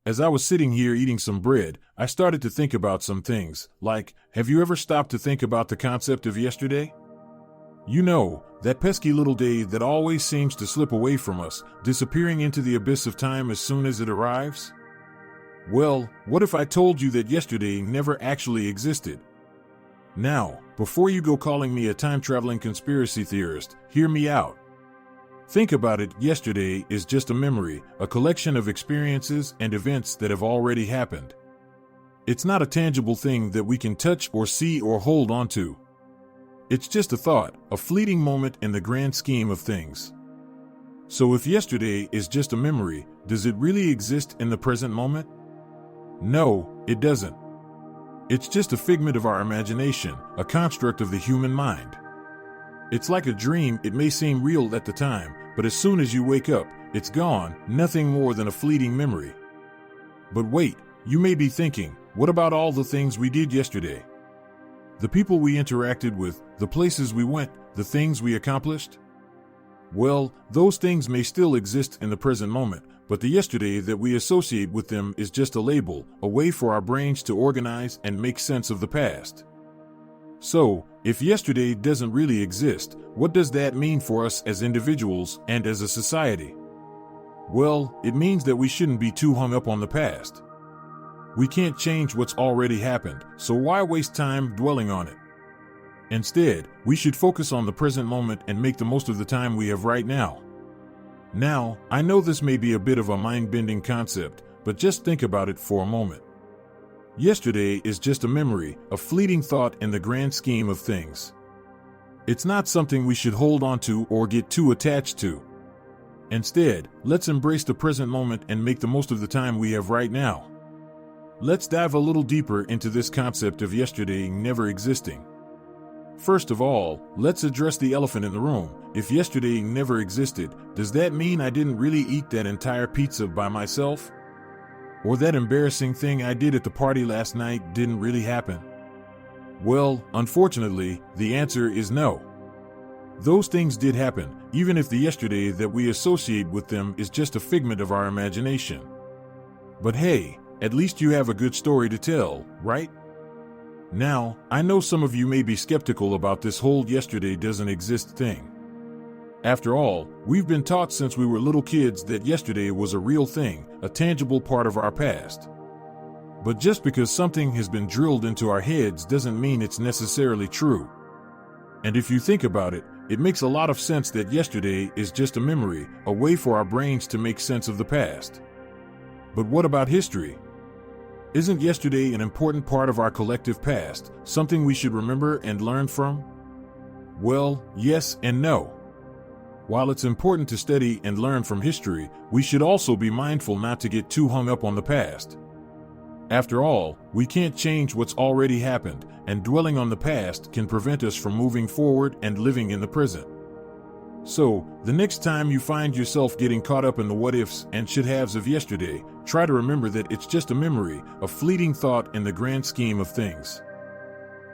As I was sitting here eating some bread, I started to think about some things, like, have you ever stopped to think about the concept of yesterday? You know, that pesky little day that always seems to slip away from us, disappearing into the abyss of time as soon as it arrives? Well, what if I told you that yesterday never actually existed? Now, before you go calling me a time-traveling conspiracy theorist, hear me out. Think about it, yesterday is just a memory, a collection of experiences and events that have already happened. It's not a tangible thing that we can touch or see or hold on to. It's just a thought, a fleeting moment in the grand scheme of things. So if yesterday is just a memory, does it really exist in the present moment? No, it doesn't. It's just a figment of our imagination, a construct of the human mind. It's like a dream, it may seem real at the time, but as soon as you wake up, it's gone, nothing more than a fleeting memory. But wait, you may be thinking, what about all the things we did yesterday? The people we interacted with, the places we went, the things we accomplished? Well, those things may still exist in the present moment, but the yesterday that we associate with them is just a label, a way for our brains to organize and make sense of the past. So, if yesterday doesn't really exist, what does that mean for us as individuals and as a society? Well, it means that we shouldn't be too hung up on the past. We can't change what's already happened, so why waste time dwelling on it? Instead, we should focus on the present moment and make the most of the time we have right now. Now, I know this may be a bit of a mind-bending concept, but just think about it for a moment. Yesterday is just a memory, a fleeting thought in the grand scheme of things. It's not something we should hold on to or get too attached to. Instead, let's embrace the present moment and make the most of the time we have right now. Let's dive a little deeper into this concept of yesterday never existing. First of all, let's address the elephant in the room. If yesterday never existed, does that mean I didn't really eat that entire pizza by myself? Or that embarrassing thing I did at the party last night didn't really happen? Well, unfortunately, the answer is no. Those things did happen, even if the yesterday that we associate with them is just a figment of our imagination. But hey, at least you have a good story to tell, right? Now, I know some of you may be skeptical about this whole yesterday doesn't exist thing. After all, we've been taught since we were little kids that yesterday was a real thing, a tangible part of our past. But just because something has been drilled into our heads doesn't mean it's necessarily true. And if you think about it, it makes a lot of sense that yesterday is just a memory, a way for our brains to make sense of the past. But what about history? Isn't yesterday an important part of our collective past, something we should remember and learn from? Well, yes and no. While it's important to study and learn from history, we should also be mindful not to get too hung up on the past. After all, we can't change what's already happened, and dwelling on the past can prevent us from moving forward and living in the present. So, the next time you find yourself getting caught up in the what-ifs and should-haves of yesterday, try to remember that it's just a memory, a fleeting thought in the grand scheme of things.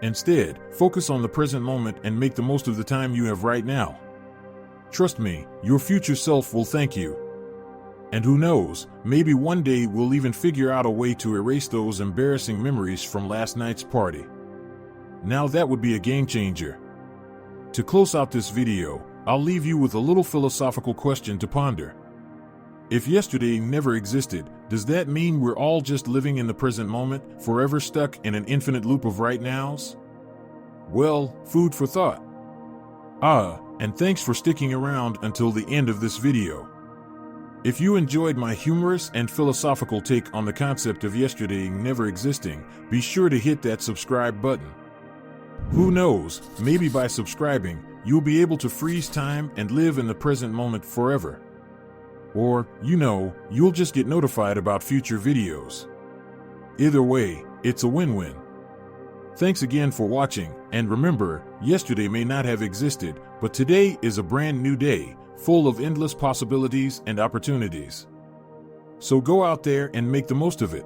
Instead, focus on the present moment and make the most of the time you have right now. Trust me, your future self will thank you. And who knows, maybe one day we'll even figure out a way to erase those embarrassing memories from last night's party. Now that would be a game changer. To close out this video, I'll leave you with a little philosophical question to ponder. If yesterday never existed, does that mean we're all just living in the present moment, forever stuck in an infinite loop of right nows? Well, food for thought. And thanks for sticking around until the end of this video. If you enjoyed my humorous and philosophical take on the concept of yesterday never existing, be sure to hit that subscribe button. Who knows, maybe by subscribing, you'll be able to freeze time and live in the present moment forever. Or, you'll just get notified about future videos. Either way, it's a win-win. Thanks again for watching, and remember, yesterday may not have existed, but today is a brand new day, full of endless possibilities and opportunities. So go out there and make the most of it.